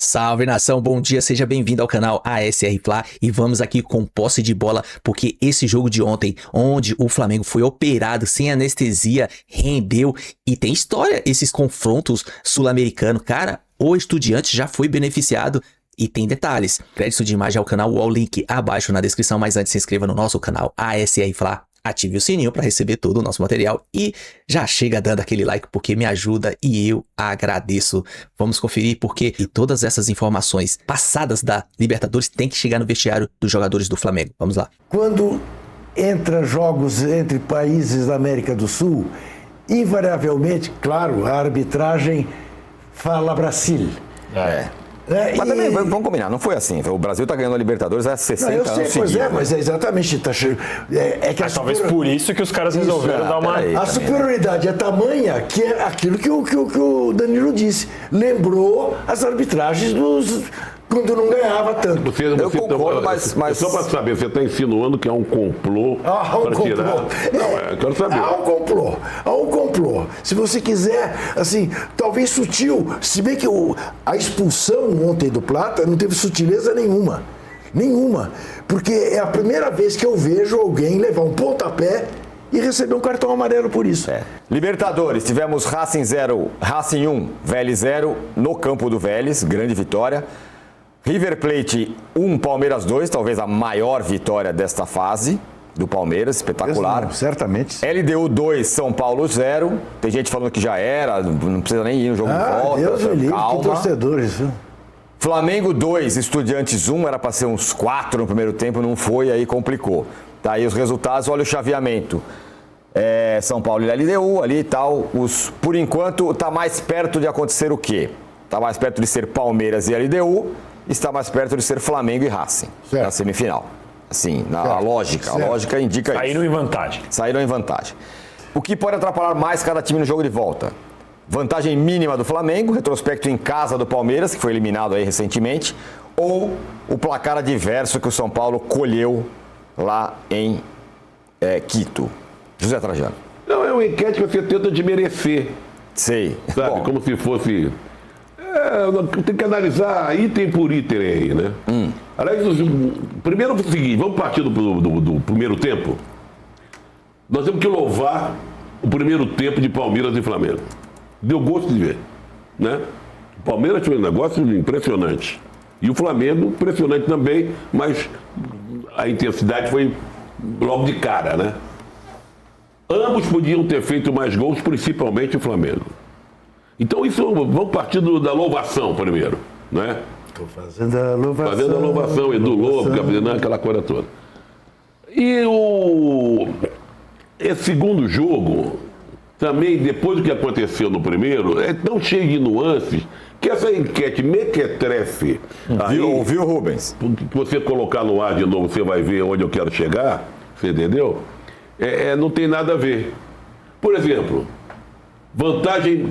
Salve nação, bom dia, seja bem-vindo ao canal ASR Fla e vamos aqui com posse de bola, porque esse jogo de ontem, onde o Flamengo foi operado sem anestesia, rendeu e tem história esses confrontos sul-americanos. Cara, o Estudiantes já foi beneficiado e tem detalhes. Crédito de imagem ao canal, o link abaixo na descrição, mas antes se inscreva no nosso canal ASR Fla. Ative o sininho para receber todo o nosso material e já chega dando aquele like porque me ajuda e eu agradeço. Vamos conferir porque e todas essas informações passadas da Libertadores tem que chegar no vestiário dos jogadores do Flamengo. Vamos lá. Quando entra jogos entre países da América do Sul, invariavelmente, claro, a arbitragem fala Brasil. Mas também, vamos combinar, não foi assim. O Brasil está ganhando a Libertadores há 60 anos seguidos. Pois é, mas é exatamente. Talvez por isso que os caras resolveram dar uma... A superioridade é tamanha que é aquilo que o Danilo disse. Lembrou as arbitragens quando não ganhava tanto. Eu concordo, mas... Só para saber, você está insinuando que há um complô para tirar... Não, eu quero saber. Há um complô. Se você quiser, assim, talvez sutil, se bem que a expulsão ontem do Plata não teve sutileza nenhuma. Porque é a primeira vez que eu vejo alguém levar um pontapé e receber um cartão amarelo por isso. Libertadores, tivemos Racing 0, Racing 1, Vélez 0, no campo do Vélez, grande vitória. River Plate 1, Palmeiras 2, talvez a maior vitória desta fase do Palmeiras, espetacular. Não, certamente. LDU 2, São Paulo 0. Tem gente falando que já era, não precisa nem ir no jogo de volta. Deus me livre, calma. que torcedores. Viu? Flamengo 2, Estudiantes 1, era para ser uns 4 no primeiro tempo, não foi, aí complicou. Tá aí os resultados, olha o chaveamento. São Paulo e LDU ali e tal. Por enquanto, está mais perto de acontecer o quê? Está mais perto de ser Palmeiras e LDU, está mais perto de ser Flamengo e Racing, na semifinal. Assim, a lógica indica isso. Saíram em vantagem. O que pode atrapalhar mais cada time no jogo de volta? Vantagem mínima do Flamengo, retrospecto em casa do Palmeiras, que foi eliminado aí recentemente, ou o placar adverso que o São Paulo colheu lá em Quito. José Trajano. Não, é uma enquete que você tenta desmerecer. Sei. Sabe, Bom, como se fosse... tem que analisar item por item aí, né? Aliás, primeiro é o seguinte, vamos partir do primeiro tempo. Nós temos que louvar o primeiro tempo de Palmeiras e Flamengo. Deu gosto de ver, né? O Palmeiras foi um negócio impressionante. E o Flamengo, impressionante também, mas a intensidade foi logo de cara, né? Ambos podiam ter feito mais gols, principalmente o Flamengo. Então isso, vamos partir da louvação primeiro, né? Estou fazendo a louvação. Fazendo a louvação, Edu Lobo, aquela coisa toda. E esse segundo jogo, também depois do que aconteceu no primeiro, é tão cheio de nuances que essa enquete mequetrefe... Ouviu, Rubens? Que você colocar no ar de novo, você vai ver onde eu quero chegar, você entendeu? Não tem nada a ver. Por exemplo... Vantagem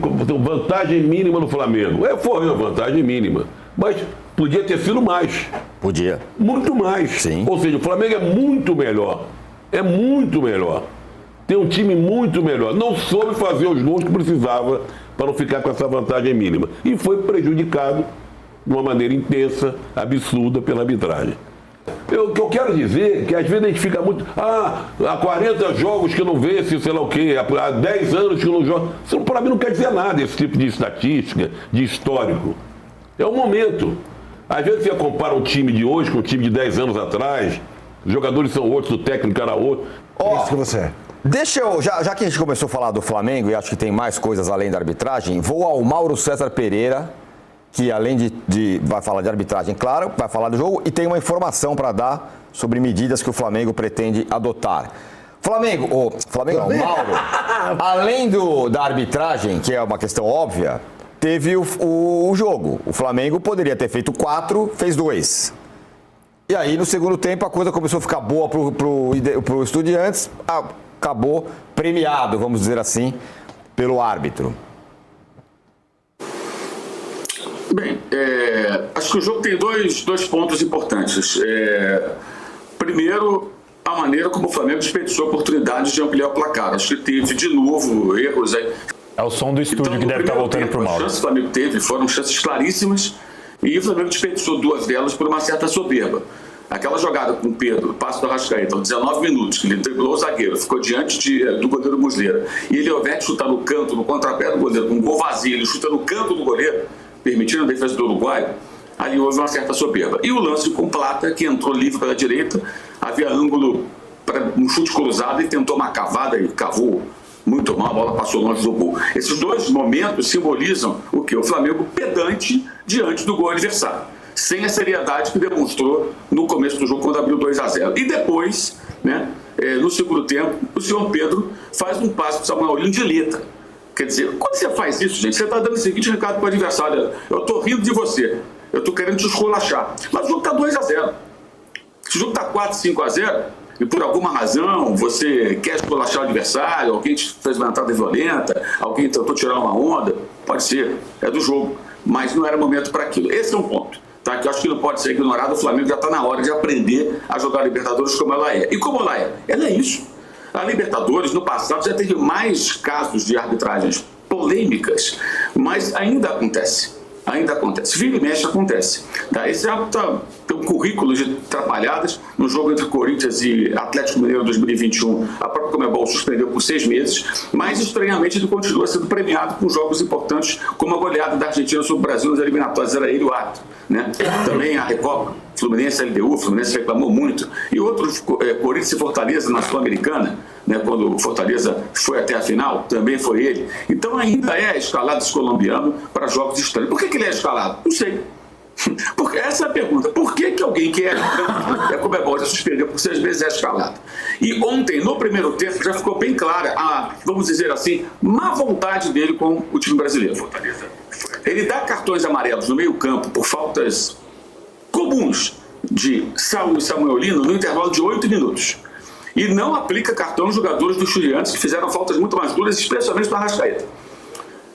mínima no Flamengo. Foi uma vantagem mínima. Mas podia ter sido mais. Podia. Muito mais. Sim. Ou seja, o Flamengo é muito melhor. É muito melhor. Tem um time muito melhor. Não soube fazer os gols que precisava para não ficar com essa vantagem mínima. E foi prejudicado de uma maneira intensa, absurda pela arbitragem. O que eu quero dizer é que às vezes a gente fica muito... há 40 jogos que não vence, sei lá o quê, há 10 anos que não joga. Isso para mim não quer dizer nada, esse tipo de estatística, de histórico. É um momento. Às vezes você compara um time de hoje com um time de 10 anos atrás, os jogadores são outros, o técnico era outro. É isso que você é. Deixa eu, já que a gente começou a falar do Flamengo, e acho que tem mais coisas além da arbitragem, vou ao Mauro César Pereira, que além vai falar de arbitragem, claro, vai falar do jogo e tem uma informação para dar sobre medidas que o Flamengo pretende adotar. Mauro, além da arbitragem, que é uma questão óbvia, teve o jogo. O Flamengo poderia ter feito 4, fez 2. E aí, no segundo tempo, a coisa começou a ficar boa pro Estudiantes, acabou premiado, vamos dizer assim, pelo árbitro. Bem, acho que o jogo tem dois pontos importantes. Primeiro, a maneira como o Flamengo desperdiçou a oportunidade de ampliar o placar. Acho que teve, de novo, erros aí. É o som do estúdio que deve estar voltando para o Mauro. As chances que o Flamengo teve foram chances claríssimas E o Flamengo desperdiçou 2 delas por uma certa soberba. Aquela jogada com o Pedro, passo do Arrascaeta, aos 19 minutos, que ele driblou o zagueiro, ficou diante do goleiro Muslera. E ele, ao invés de chutar no canto, no contrapé do goleiro, com um gol vazio, ele chuta no canto do goleiro, permitindo a defesa do Uruguai. Ali houve uma certa soberba. E o lance com Plata, que entrou livre pela direita, havia ângulo para um chute cruzado e tentou uma cavada e cavou muito mal, a bola passou longe do gol. Esses 2 momentos simbolizam o quê? O Flamengo pedante diante do gol adversário, sem a seriedade que demonstrou no começo do jogo quando abriu 2-0. E depois, né, no segundo tempo, o senhor Pedro faz um passe para o Samuel Lino de letra. Quer dizer, quando você faz isso, gente, você está dando o seguinte recado para o adversário: eu estou rindo de você, eu estou querendo te esculachar. Mas o jogo está 2-0. Se o jogo está 4-5-0, e por alguma razão você quer esculachar o adversário, alguém te fez uma entrada violenta, alguém tentou tirar uma onda, pode ser, é do jogo, mas não era momento para aquilo. Esse é um ponto, tá? Que eu acho que não pode ser ignorado. O Flamengo já está na hora de aprender a jogar a Libertadores como ela é. E como ela é? Ela é isso. A Libertadores, no passado, já teve mais casos de arbitragens polêmicas, mas ainda acontece. Ainda acontece. Vira e mexe acontece. Tá? Esse árbitro tem um currículo de atrapalhadas. No jogo entre Corinthians e Atlético Mineiro 2021, a própria Conmebol suspendeu por 6 meses, mas estranhamente ele continua sendo premiado com jogos importantes, como a goleada da Argentina sobre o Brasil nas eliminatórias. Era ele o árbitro, né? Também a Recopa, Fluminense, LDU, Fluminense reclamou muito. E outros, Corinthians e Fortaleza na Sul-Americana, né, quando o Fortaleza foi até a final, também foi ele. Então ainda é escalado esse colombiano para jogos estranhos. Por que ele é escalado? Não sei. Porque essa é a pergunta. Por que alguém que é a Conmebol já suspendeu por 6 meses é escalado? E ontem, no primeiro tempo, já ficou bem clara a, vamos dizer assim, má vontade dele com o time brasileiro. Ele dá cartões amarelos no meio campo por faltas comuns de Saul e Samuel Lino no intervalo de 8 minutos. E não aplica cartão aos jogadores dos Estudiantes, que fizeram faltas muito mais duras, especialmente para a Arrascaeta.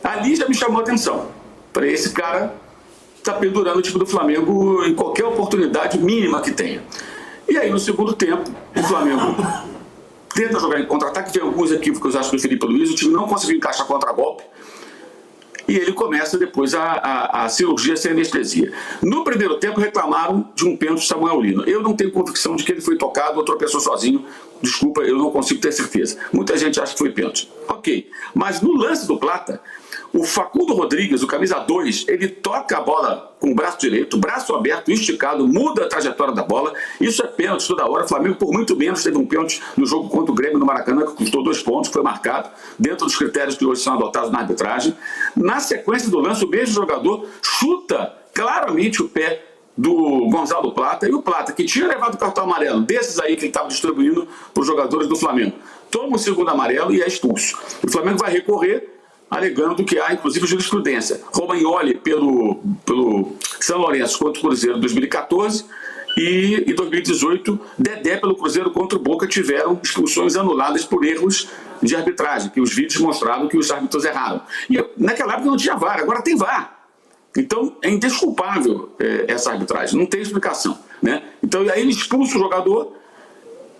Ali já me chamou a atenção. Falei, esse cara está pendurando o time do Flamengo em qualquer oportunidade mínima que tenha. E aí, no segundo tempo, o Flamengo tenta jogar em contra-ataque, tem alguns equívocos, acho, do Felipe Luiz, o time não conseguiu encaixar contra-golpe, e ele começa depois a cirurgia sem anestesia. No primeiro tempo reclamaram de um pênalti de Samuel Lino. Eu não tenho convicção de que ele foi tocado ou tropeçou sozinho. Desculpa, eu não consigo ter certeza. Muita gente acha que foi pênalti. Ok. Mas no lance do Plata, o Facundo Rodrigues, o camisa 2, ele toca a bola com o braço direito, braço aberto, esticado, muda a trajetória da bola. Isso é pênalti toda hora. O Flamengo, por muito menos, teve um pênalti no jogo contra o Grêmio no Maracanã, que custou 2 pontos, foi marcado, dentro dos critérios que hoje são adotados na arbitragem. Na sequência do lance, o mesmo jogador chuta claramente o pé do Gonzalo Plata, e o Plata, que tinha levado o cartão amarelo desses aí que ele estava distribuindo para os jogadores do Flamengo, toma o segundo amarelo e é expulso. O Flamengo vai recorrer, alegando que há, inclusive, jurisprudência. Romagnoli pelo São Lourenço contra o Cruzeiro em 2014 e em 2018, Dedé pelo Cruzeiro contra o Boca tiveram expulsões anuladas por erros de arbitragem, que os vídeos mostraram que os árbitros erraram. E naquela época não tinha VAR, agora tem VAR. Então é indesculpável essa arbitragem, não tem explicação, né? Então aí ele expulsa o jogador.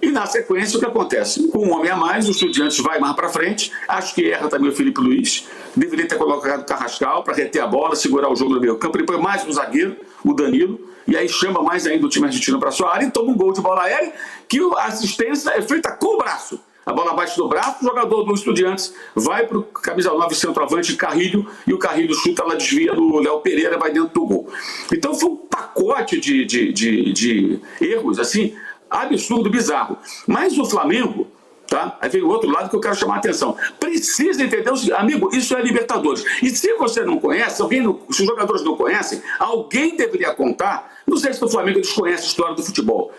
E na sequência o que acontece? Com um homem a mais, o Estudiantes vai mais para frente, acho que erra também o Felipe Luiz, deveria ter colocado o Carrascal para reter a bola, segurar o jogo no meio campo, ele põe mais um zagueiro, o Danilo, e aí chama mais ainda o time argentino para sua área e toma um gol de bola aérea, que a assistência é feita com o braço. A bola bate do braço, o jogador do Estudiantes vai para o camisa 9 centroavante Carrilho, e o Carrilho chuta, ela desvia do Léo Pereira, vai dentro do gol. Então foi um pacote de erros, assim, absurdo, bizarro. Mas o Flamengo, tá? Aí vem o outro lado que eu quero chamar a atenção. Precisa entender o seguinte, amigo, isso é Libertadores. E se você não conhece, se os jogadores não conhecem, alguém deveria contar. Não sei se o Flamengo desconhece a história do futebol.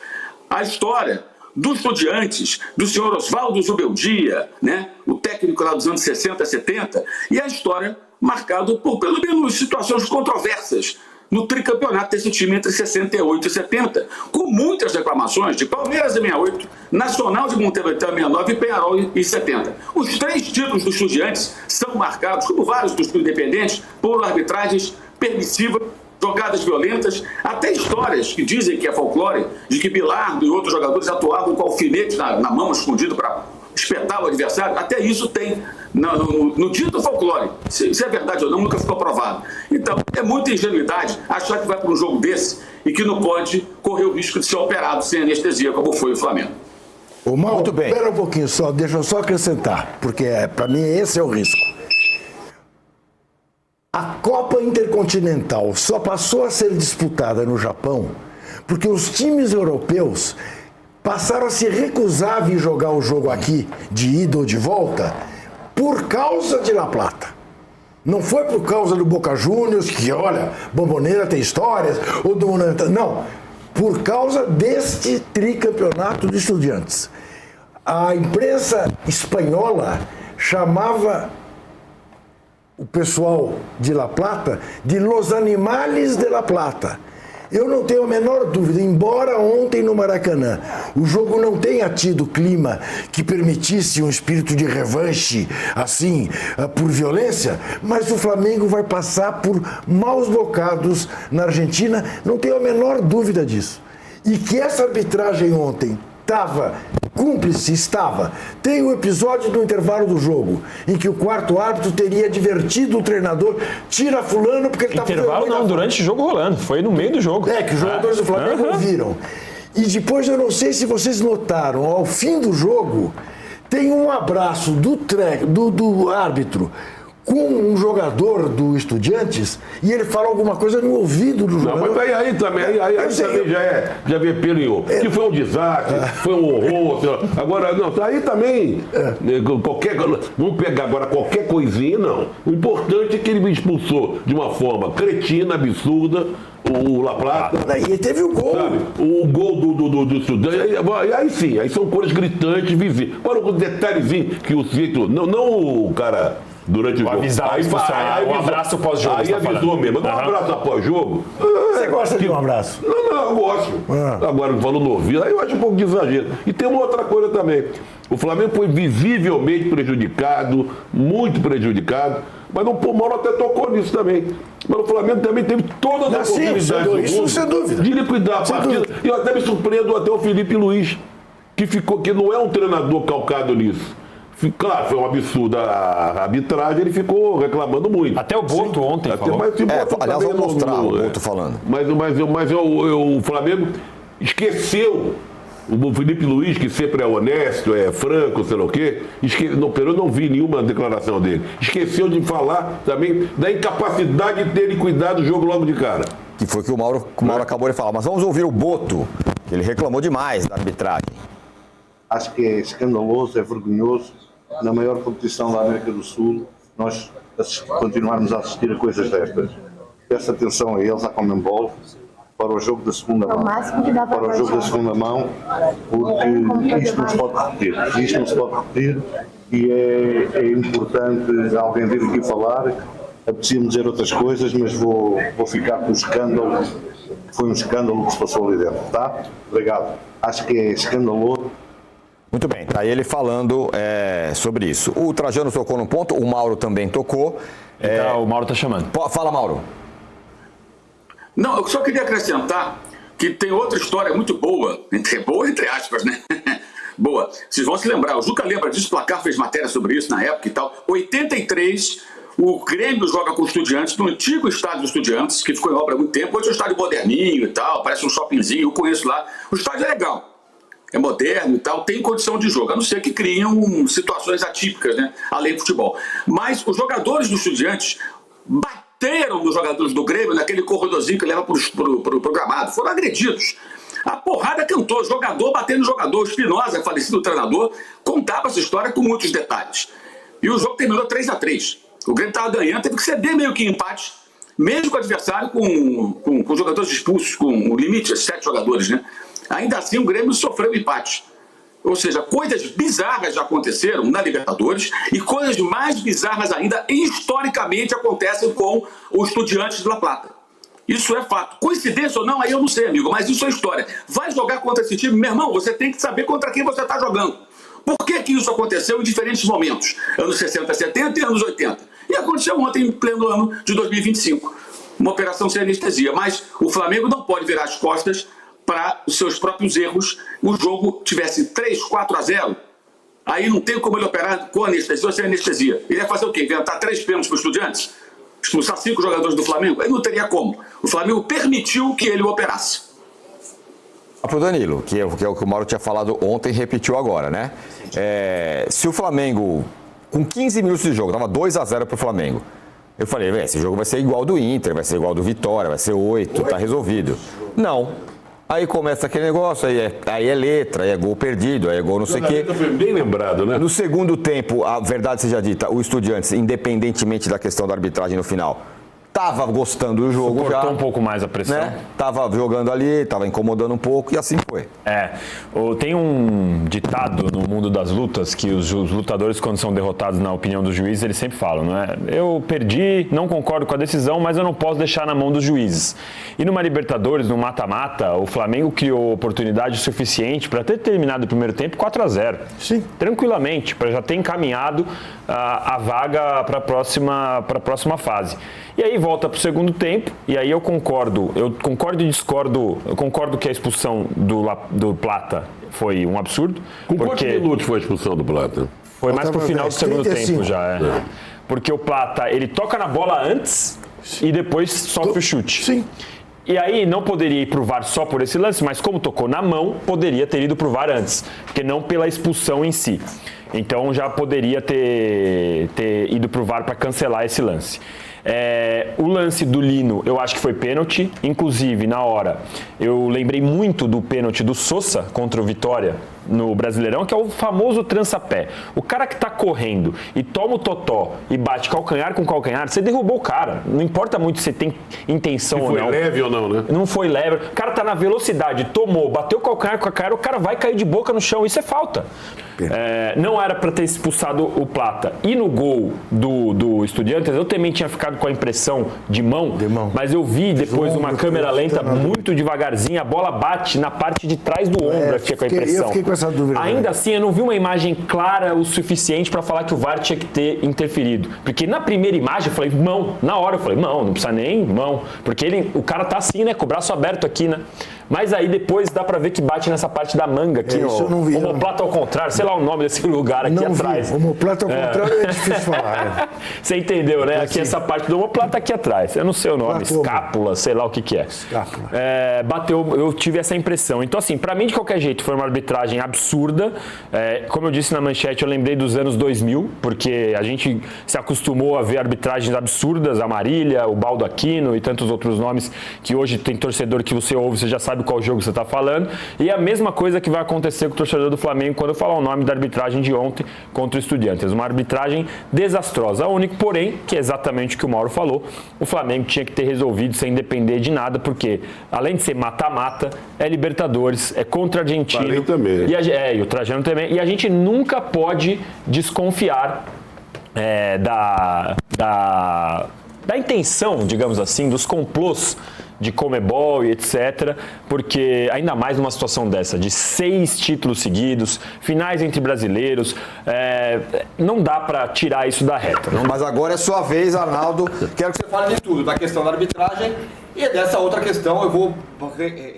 A história dos Estudiantes, do senhor Oswaldo Zubeldia, né? O técnico lá dos anos 60, 70, e a história marcada por, pelo menos, situações controversas no tricampeonato desse time entre 68 e 70, com muitas reclamações de Palmeiras em 68, Nacional de Montevideo em 69 e Peñarol em 70. Os 3 títulos dos Estudiantes são marcados, como vários dos independentes, por arbitragens permissivas, jogadas violentas, até histórias que dizem que é folclore, de que Bilardo e outros jogadores atuavam com alfinete na mão escondido para espetar o adversário. Até isso tem no dito folclore. Se é verdade ou não, nunca ficou provado. Então, é muita ingenuidade achar que vai para um jogo desse e que não pode correr o risco de ser operado sem anestesia, como foi o Flamengo. Ô, Mauro, Muito bem. espera um pouquinho só, deixa eu só acrescentar, porque para mim esse é o risco. A Copa Intercontinental só passou a ser disputada no Japão porque os times europeus passaram a se recusar a vir jogar o jogo aqui, de ida ou de volta, por causa de La Plata. Não foi por causa do Boca Juniors, que olha, Bombonera tem histórias, ou do não, por causa deste tricampeonato de Estudiantes. A imprensa espanhola chamava o pessoal de La Plata de Los Animales de La Plata. Eu não tenho a menor dúvida, embora ontem no Maracanã o jogo não tenha tido clima que permitisse um espírito de revanche, assim, por violência, mas o Flamengo vai passar por maus bocados na Argentina, não tenho a menor dúvida disso. E que essa arbitragem ontem estava cúmplice, estava. Tem o episódio do intervalo do jogo, em que o quarto árbitro teria advertido o treinador, tira fulano porque ele está fazendo... Intervalo não, durante o jogo rolando, foi no meio do jogo. É, que os jogadores do Flamengo ouviram. E depois eu não sei se vocês notaram, ao fim do jogo, tem um abraço do árbitro com um jogador do Estudiantes e ele fala alguma coisa no ouvido do jogador. Não, mas aí também já vê pelo em ovo. Que foi um desastre, foi um horror. Agora, não, aí também, vamos pegar agora qualquer coisinha, não. O importante é que ele me expulsou de uma forma cretina, absurda, o La Plata. E teve o gol. Sabe? O gol do Estudante. Aí sim, aí são cores gritantes, visíveis. Agora, um detalhezinho que o Cito, não o cara... Durante o jogo. Um abraço pós-jogo. Aí avisou mesmo. Dá um abraço após-jogo. Você gosta de um abraço? Não, eu gosto. Agora, falando no ouvido, aí eu acho um pouco de exagero. E tem uma outra coisa também. O Flamengo foi visivelmente prejudicado, muito prejudicado, mas o Mauro até tocou nisso também. Mas o Flamengo também teve todas as oportunidades do mundo sem dúvida. de liquidar a partida. E eu até me surpreendo até o Felipe Luiz, que não é um treinador calcado nisso. Claro, foi um absurdo a arbitragem, ele ficou reclamando muito. Até o Boto ontem falou. Aliás, vou mostrar o Boto falando. Mas o Flamengo esqueceu, o Felipe Luiz, que sempre é honesto, é franco, sei lá o quê, eu não vi nenhuma declaração dele. Esqueceu de falar também da incapacidade de ter cuidado do jogo logo de cara. Que foi o que o Mauro acabou de falar. Mas vamos ouvir o Boto, que ele reclamou demais da arbitragem. Acho que é escandaloso, é vergonhoso. Na maior competição da América do Sul, nós continuarmos a assistir a coisas destas. Peço atenção a eles, à Conmebol, para o jogo da segunda mão. Para o jogo da segunda mão, porque isto não se pode repetir. Isto não se pode repetir e é importante alguém vir aqui falar. Apetecia-me dizer outras coisas, mas vou ficar com o escândalo. Foi um escândalo que se passou ali dentro, tá? Obrigado. Acho que é escandaloso. Muito bem, tá aí ele falando sobre isso. O Trajano tocou num ponto, o Mauro também tocou. O Mauro tá chamando. Fala, Mauro. Não, eu só queria acrescentar que tem outra história muito boa entre aspas, né? Boa. Vocês vão se lembrar, o Juca lembra disso, o Placar fez matéria sobre isso na época e tal. 83, o Grêmio joga com o Estudiantes, no antigo estádio dos Estudiantes, que ficou em obra há muito tempo. Hoje é um estádio moderninho e tal, parece um shoppingzinho, eu conheço lá. O estádio é legal. É moderno e tal, tem condição de jogo, a não ser que criam situações atípicas, né? Além do futebol. Mas os jogadores do Estudiantes bateram nos jogadores do Grêmio naquele corredorzinho que leva pro gramado, foram agredidos. A porrada cantou, jogador batendo no jogador. Espinosa, falecido treinador, contava essa história com muitos detalhes. E o jogo terminou 3-3. O Grêmio estava ganhando, teve que ceder meio que empate, mesmo com o adversário com jogadores expulsos, com o limite de 7 jogadores, né? Ainda assim, o Grêmio sofreu empate. Ou seja, coisas bizarras já aconteceram na Libertadores e coisas mais bizarras ainda, historicamente, acontecem com o Estudiantes de La Plata. Isso é fato. Coincidência ou não, aí eu não sei, amigo, mas isso é história. Vai jogar contra esse time, meu irmão, você tem que saber contra quem você está jogando. Por que isso aconteceu em diferentes momentos? Anos 60, 70 e anos 80. E aconteceu ontem, em pleno ano de 2025. Uma operação sem anestesia. Mas o Flamengo não pode virar as costas para os seus próprios erros. O jogo tivesse 3-4-0, Aí não tem como ele operar com anestesia ou sem anestesia. Ele ia fazer o quê? Inventar 3 pênaltis para os Estudiantes? Expulsar 5 jogadores do Flamengo? Aí não teria como. O Flamengo permitiu que ele operasse. Para o Danilo, que é o que o Mauro tinha falado ontem e repetiu agora, né? Se o Flamengo, com 15 minutos de jogo, estava 2-0 para o Flamengo, eu falei, esse jogo vai ser igual do Inter, vai ser igual do Vitória, vai ser 8, tá resolvido. Não. Aí começa aquele negócio, aí é letra, aí é gol perdido, aí é gol não sei o quê. Foi bem lembrado, né? No segundo tempo, a verdade seja dita, o Estudiantes, independentemente da questão da arbitragem no final, estava gostando do jogo. Suportou já, um pouco mais a pressão. né? Tava jogando ali, tava incomodando um pouco e assim foi. Tem um ditado no mundo das lutas que os lutadores, quando são derrotados na opinião dos juízes, eles sempre falam, não é? Eu perdi, não concordo com a decisão, mas eu não posso deixar na mão dos juízes. E numa Libertadores, no mata-mata, o Flamengo criou oportunidade suficiente para ter terminado o primeiro tempo 4-0. Sim. Tranquilamente, para já ter encaminhado a vaga para a próxima fase. E aí volta para o segundo tempo, e aí eu concordo e discordo, eu concordo que a expulsão do Plata foi um absurdo. Com quantos porque minutos foi a expulsão do Plata? foi mais pro final do segundo 35. tempo já, Porque o Plata, ele toca na bola antes e depois sofre o chute. Sim. E aí não poderia ir pro VAR só por esse lance, mas como tocou na mão, poderia ter ido pro VAR antes, porque não pela expulsão em si. Então já poderia ter ido pro VAR para cancelar esse lance. O lance do Lino, eu acho que foi pênalti. Inclusive, na hora, eu lembrei muito do pênalti do Sosa contra o Vitória no Brasileirão, que é o famoso trança-pé. O cara que tá correndo e toma o totó e bate calcanhar com calcanhar, você derrubou o cara. Não importa muito se tem intenção ou não. Foi leve ou não, né? Não foi leve. O cara tá na velocidade, tomou, bateu o calcanhar com a cara, o cara vai cair de boca no chão. Isso é falta. Não era para ter expulsado o Plata. E no gol do Estudiantes, eu também tinha ficado com a impressão de mão, mas eu vi depois uma câmera lenta muito devagarzinho, a bola bate na parte de trás do ombro, eu fiquei com a impressão. Eu fiquei com essa dúvida. Ainda assim, eu não vi uma imagem clara o suficiente para falar que o VAR tinha que ter interferido. Porque na primeira imagem eu falei, mão. Na hora eu falei, não precisa nem mão. Porque o cara tá assim, né, com o braço aberto aqui, né? Mas aí depois dá pra ver que bate nessa parte da manga aqui, isso eu não vi, omoplata ao contrário, sei lá o nome desse lugar aqui atrás. Omoplata ao contrário é difícil falar. Você entendeu, né? Aqui essa parte do omoplata aqui atrás. Eu não sei o nome, escápula, sei lá o que é. Escápula. Bateu, eu tive essa impressão. Então assim, pra mim de qualquer jeito foi uma arbitragem absurda. Como eu disse na manchete, eu lembrei dos anos 2000, porque a gente se acostumou a ver arbitragens absurdas, a Marília, o Baldo Aquino e tantos outros nomes que hoje tem torcedor que você ouve, você já sabe qual jogo você está falando, e a mesma coisa que vai acontecer com o torcedor do Flamengo quando eu falar o nome da arbitragem de ontem contra o Estudiantes. Uma arbitragem desastrosa. O único, porém, que é exatamente o que o Mauro falou, o Flamengo tinha que ter resolvido sem depender de nada, porque além de ser mata-mata, é Libertadores, é contra a Argentina. E o Trajano também. E a gente nunca pode desconfiar da intenção, digamos assim, dos complôs de Conmebol e etc, porque ainda mais numa situação dessa, de 6 títulos seguidos, finais entre brasileiros, não dá para tirar isso da reta. Mas agora é sua vez, Arnaldo. Quero que você fale de tudo, da questão da arbitragem e dessa outra questão. Eu vou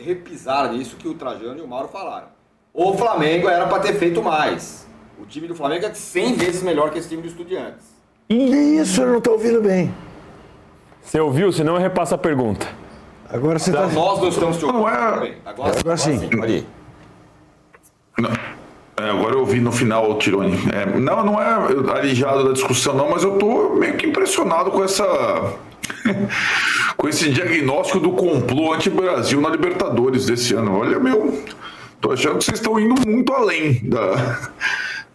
repisar nisso que o Trajano e o Mauro falaram. O Flamengo era para ter feito mais. O time do Flamengo é 100 vezes melhor que esse time do Estudiantes. Que isso, eu não estou ouvindo bem. Você ouviu? Senão eu repasso a pergunta. Agora você Então, está... nós não estamos te ouvindo. Agora sim. Pode ir. Agora eu ouvi no final o Tironi. Não é alijado da discussão não, mas eu tô meio que impressionado com com esse diagnóstico do complô anti-Brasil na Libertadores desse ano. Olha, tô achando que vocês estão indo muito além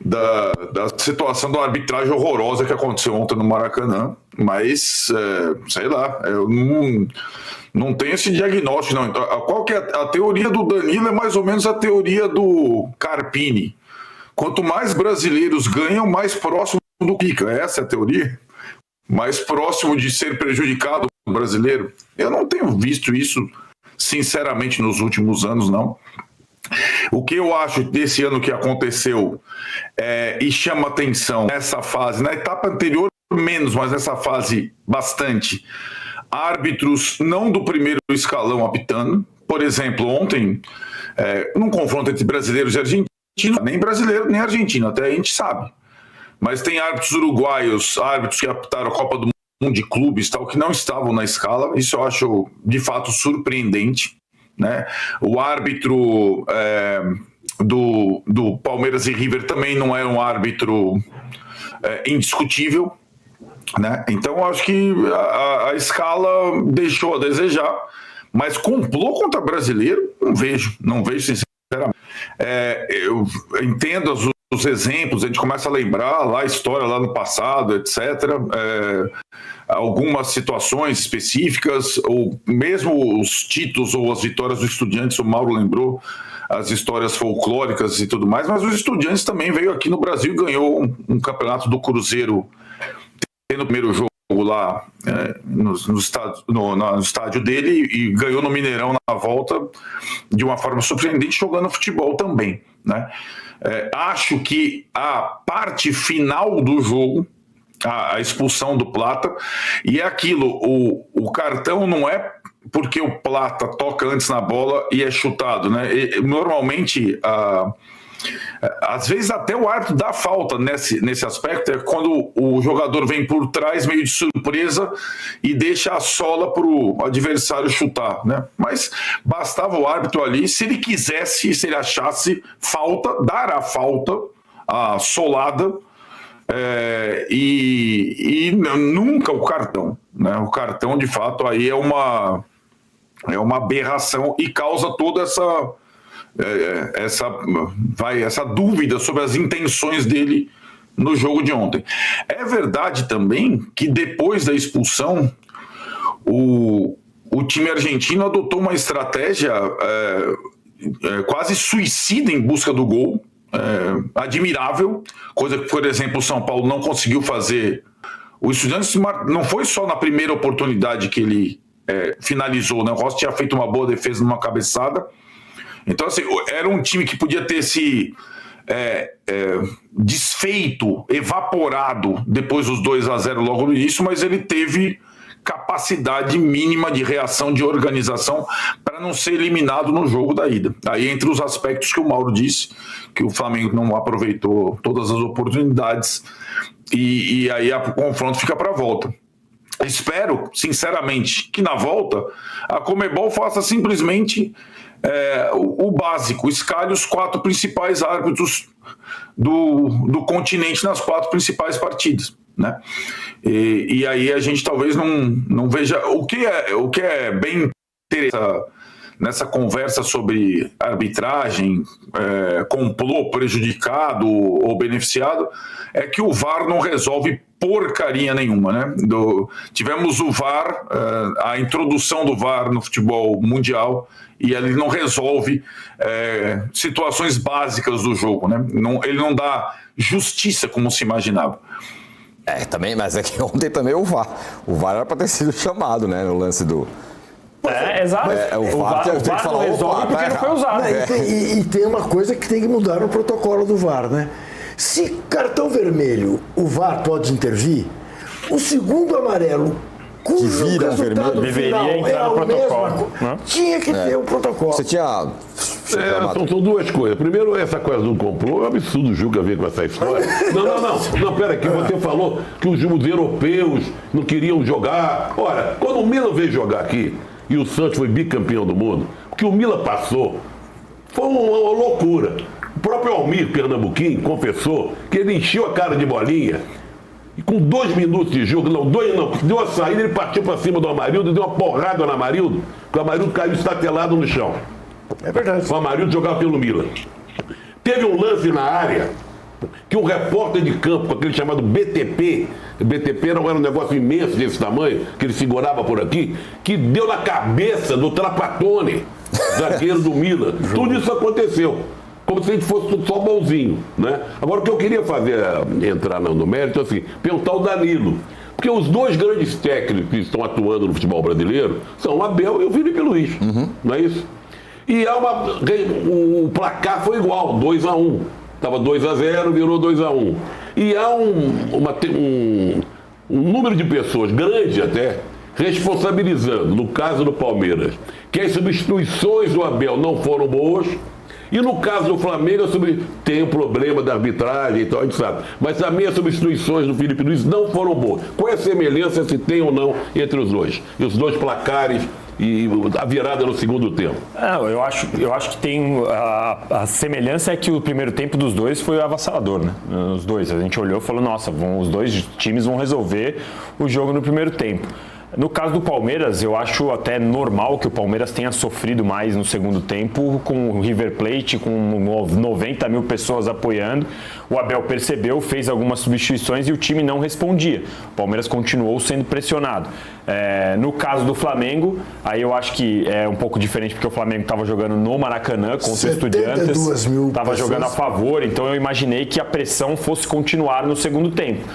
da situação da arbitragem horrorosa que aconteceu ontem no Maracanã, mas sei lá, eu não tenho esse diagnóstico não. Então, qual que é a teoria do Danilo? É mais ou menos a teoria do Carpini. Quanto mais brasileiros ganham, mais próximo do pica. Essa é a teoria? Mais próximo de ser prejudicado o brasileiro? Eu não tenho visto isso, sinceramente, nos últimos anos, não. O que eu acho desse ano que aconteceu e chama atenção nessa fase, na etapa anterior menos, mas nessa fase bastante, árbitros não do primeiro escalão apitando. Por exemplo, ontem, num confronto entre brasileiros e argentinos, nem brasileiro, nem argentino, até a gente sabe. Mas tem árbitros uruguaios, árbitros que apitaram a Copa do Mundo de clubes, tal, que não estavam na escala. Isso eu acho, de fato, surpreendente, né? O árbitro do Palmeiras e River também não é um árbitro indiscutível, né? Então, eu acho que a escala deixou a desejar, mas complô contra brasileiro, não vejo sinceramente. Eu entendo os exemplos, a gente começa a lembrar lá a história lá no passado, etc. Algumas situações específicas, ou mesmo os títulos ou as vitórias dos Estudiantes, o Mauro lembrou, as histórias folclóricas e tudo mais, mas os Estudiantes também veio aqui no Brasil e ganhou um campeonato do Cruzeiro no primeiro jogo lá no estádio dele e ganhou no Mineirão na volta de uma forma surpreendente, jogando futebol também, né? Acho que a parte final do jogo, a expulsão do Plata, e é aquilo, o cartão não é porque o Plata toca antes na bola e é chutado, né? Normalmente, às vezes até o árbitro dá falta nesse aspecto, é quando o jogador vem por trás meio de surpresa e deixa a sola para o adversário chutar, né? Mas bastava o árbitro ali, se ele quisesse, se ele achasse falta, dar a falta, a solada, e nunca o cartão, né? O cartão, de fato, aí é uma aberração e causa toda essa dúvida sobre as intenções dele no jogo de ontem. É verdade também que depois da expulsão o time argentino adotou uma estratégia quase suicida em busca do gol, admirável, coisa que, por exemplo, o São Paulo não conseguiu fazer. O Estudiantes não foi só na primeira oportunidade que ele finalizou, né? O Rossi tinha feito uma boa defesa numa cabeçada. Então, assim, era um time que podia ter se desfeito, evaporado depois dos 2-0 logo no início, mas ele teve capacidade mínima de reação, de organização, para não ser eliminado no jogo da ida. Aí, entre os aspectos que o Mauro disse, que o Flamengo não aproveitou todas as oportunidades, e aí o confronto fica para a volta. Espero, sinceramente, que na volta a Conmebol faça simplesmente o básico, escalhe os 4 principais árbitros do continente nas 4 principais partidas, né? E aí a gente talvez não veja o que é bem interessante nessa conversa sobre arbitragem, complô prejudicado ou beneficiado, é que o VAR não resolve porcaria nenhuma, né? Tivemos o VAR, a introdução do VAR no futebol mundial, e ele não resolve situações básicas do jogo, né? Ele não dá justiça como se imaginava. Também, mas é que ontem também o VAR era para ter sido chamado, né, no lance do... Exato. O VAR tem que falar, não resolve porque não foi usado. E tem uma coisa que tem que mudar no protocolo do VAR, né? Se cartão vermelho, o VAR pode intervir, o segundo amarelo, cujo vira resultado vermelho, final deveria entrar no protocolo, né? Tinha que ter o protocolo. Você tinha... São duas coisas. Primeiro, essa coisa do complô, é um absurdo o Juca vir com essa história. Não, pera aqui, você falou que os europeus não queriam jogar. Ora, quando o Milan veio jogar aqui, e o Santos foi bicampeão do mundo, o que o Milan passou foi uma loucura. O próprio Almir Pernambuquim confessou que ele encheu a cara de bolinha e com 2 minutos de jogo, deu a saída, ele partiu para cima do Amarildo, deu uma porrada no Amarildo, que o Amarildo caiu estatelado no chão. É verdade. O Amarildo jogava pelo Milan. Teve um lance na área que um repórter de campo, com aquele chamado BTP era um negócio imenso desse tamanho, que ele segurava por aqui, que deu na cabeça do Trapattoni, zagueiro do Milan. Tudo isso aconteceu. Como se a gente fosse só bonzinho, né? Agora, o que eu queria fazer, entrar no mérito, assim, perguntar ao Danilo. Porque os 2 grandes técnicos que estão atuando no futebol brasileiro são o Abel e o Felipe Luiz, não é isso? E o placar foi igual, 2-1. Estava 2-0, virou 2-1. E há um número de pessoas, grande até, responsabilizando, no caso do Palmeiras, que as substituições do Abel não foram boas E no caso do Flamengo, tem um problema da arbitragem e tal, a gente sabe. Mas também as substituições do Felipe Luiz não foram boas. Qual é a semelhança, se tem ou não, entre os dois? E os dois placares e a virada no segundo tempo? Eu acho que tem a semelhança é que o primeiro tempo dos dois foi avassalador, né? Os dois. A gente olhou e falou, nossa, os dois times vão resolver o jogo no primeiro tempo. No caso do Palmeiras, eu acho até normal que o Palmeiras tenha sofrido mais no segundo tempo, com o River Plate, com 90 mil pessoas apoiando. O Abel percebeu, fez algumas substituições e o time não respondia. O Palmeiras continuou sendo pressionado. No caso do Flamengo, aí eu acho que é um pouco diferente, porque o Flamengo estava jogando no Maracanã contra o Estudiantes, estava jogando a favor, então eu imaginei que a pressão fosse continuar no segundo tempo.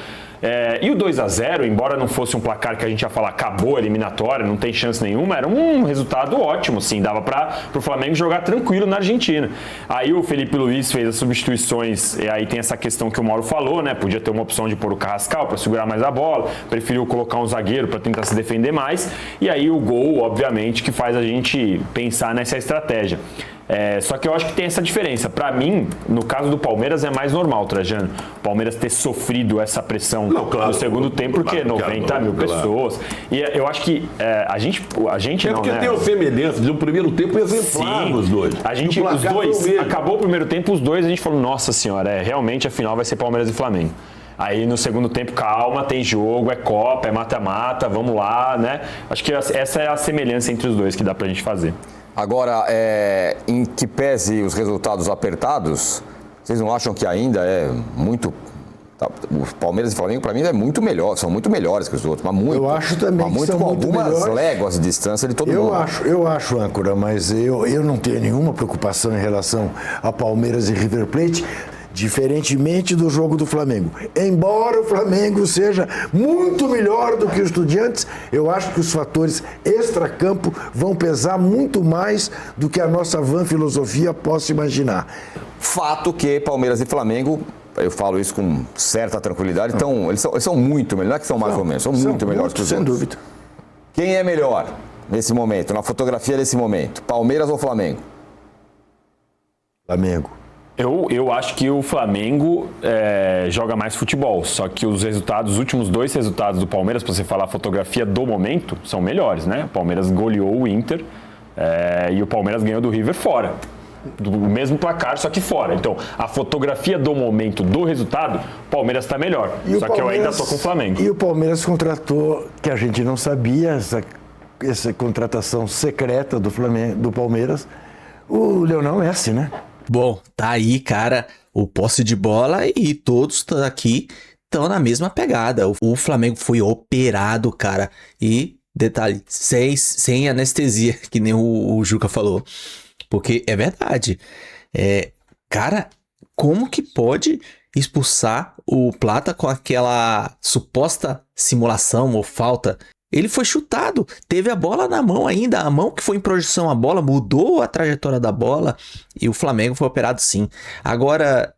E o 2-0, embora não fosse um placar que a gente ia falar acabou a eliminatória, não tem chance nenhuma, era um resultado ótimo, sim, dava para o Flamengo jogar tranquilo na Argentina. Aí o Felipe Luiz fez as substituições, e aí tem essa questão que o Mauro falou, né? Podia ter uma opção de pôr o Carrascal para segurar mais a bola, preferiu colocar um zagueiro para tentar se defender mais, e aí o gol, obviamente, que faz a gente pensar nessa estratégia. Só que eu acho que tem essa diferença. Para mim, no caso do Palmeiras, é mais normal, Trajano, o Palmeiras ter sofrido essa pressão no segundo tempo, porque 90 mil pessoas. E eu acho que a gente não, porque né? tem uma semelhança de um primeiro tempo exemplar nos dois. Os dois, acabou o primeiro tempo, os dois, a gente falou, nossa senhora, realmente a final vai ser Palmeiras e Flamengo. Aí no segundo tempo, calma, tem jogo, é Copa, é mata-mata, vamos lá, né? Acho que essa é a semelhança entre os dois que dá pra gente fazer. Agora, em que pese os resultados apertados, vocês não acham que ainda é muito... Os Palmeiras e Flamengo, para mim, são muito melhores que os outros. Mas muito, eu acho também que são com muito algumas melhores. Léguas de distância de todo mundo. Eu acho, âncora, mas eu não tenho nenhuma preocupação em relação a Palmeiras e River Plate, diferentemente do jogo do Flamengo. Embora o Flamengo seja muito melhor do que o Estudiantes, eu acho que os fatores extracampo vão pesar muito mais do que a nossa vã filosofia possa imaginar. Fato que Palmeiras e Flamengo, eu falo isso com certa tranquilidade, então eles são muito melhores, não é que são mais ou menos, são muito melhores que os outros. Sem dúvida. Quem é melhor nesse momento, na fotografia desse momento? Palmeiras ou Flamengo? Flamengo. Eu acho que o Flamengo joga mais futebol, só que os últimos dois resultados do Palmeiras, para você falar a fotografia do momento, são melhores, né? O Palmeiras goleou o Inter e o Palmeiras ganhou do River fora. Do mesmo placar, só que fora. Então, a fotografia do momento do resultado, o Palmeiras está melhor. Só que eu ainda estou com o Flamengo. E o Palmeiras contratou, que a gente não sabia, essa contratação secreta do Palmeiras, o Lionel Messi, né? Bom, tá aí, cara, o posse de bola e todos aqui estão na mesma pegada. O Flamengo foi operado, cara, e, detalhe, sem anestesia, que nem o Juca falou. Porque é verdade. Cara, como que pode expulsar o Plata com aquela suposta simulação ou falta? Ele foi chutado, teve a bola na mão ainda, a mão que foi em projeção à bola, mudou a trajetória da bola e o Flamengo foi operado sim. Agora,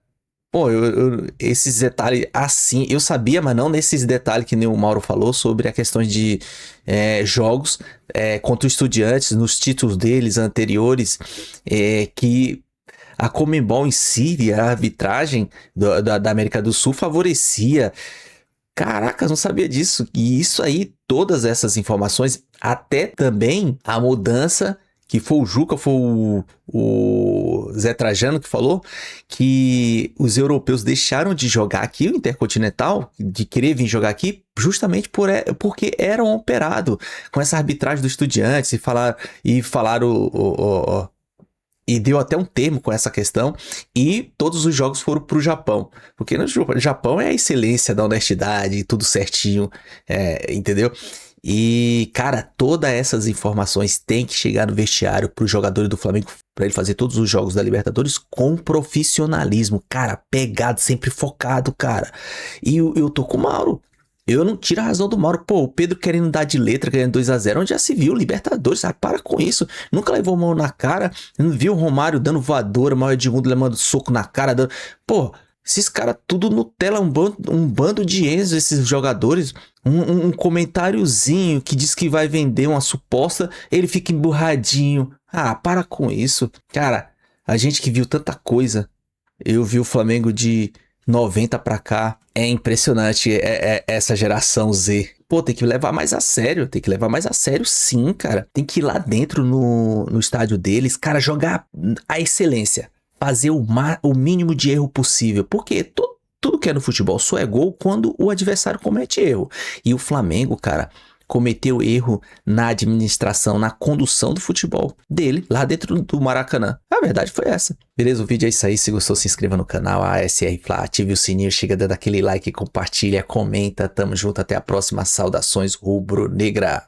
pô, esses detalhes assim, eu sabia, mas não nesses detalhes que nem o Mauro falou sobre a questão de jogos contra os Estudiantes, nos títulos deles anteriores, que a Conmebol em si, a arbitragem da América do Sul favorecia. Caracas, não sabia disso. E isso aí, todas essas informações, até também a mudança, que foi o Juca, foi o Zé Trajano que falou, que os europeus deixaram de jogar aqui, o Intercontinental, de querer vir jogar aqui, justamente porque eram operados com essa arbitragem do Estudiantes, e falaram e deu até um termo com essa questão, e todos os jogos foram pro Japão, porque no Japão é a excelência da honestidade, tudo certinho, entendeu? E, cara, todas essas informações têm que chegar no vestiário pro jogador do Flamengo, para ele fazer todos os jogos da Libertadores com profissionalismo, cara, pegado, sempre focado, cara. E eu tô com o Mauro. Eu não tiro a razão do Mauro. Pô, o Pedro querendo dar de letra, ganhando 2-0, onde já se viu, Libertadores, sabe? Para com isso. Nunca levou mão na cara. Não viu o Romário dando voadora, o maior Edmundo levando soco na cara. Pô, esses caras tudo Nutella, um bando de Enzo, esses jogadores. Um comentáriozinho que diz que vai vender uma suposta, ele fica emburradinho. Ah, para com isso. Cara, A gente que viu tanta coisa, eu vi o Flamengo de 90 pra cá, é impressionante essa geração Z. Pô, tem que levar mais a sério, sim, cara. Tem que ir lá dentro no estádio deles, cara, jogar a excelência, fazer o mínimo de erro possível, porque tudo que é no futebol só é gol quando o adversário comete erro. E o Flamengo, cara, cometeu erro na administração, na condução do futebol dele, lá dentro do Maracanã. A verdade foi essa. Beleza? O vídeo é isso aí. Se gostou, se inscreva no canal ASR Fla, ative o sininho, chega dando aquele like, compartilha, comenta. Tamo junto, até a próxima. Saudações rubro-negra.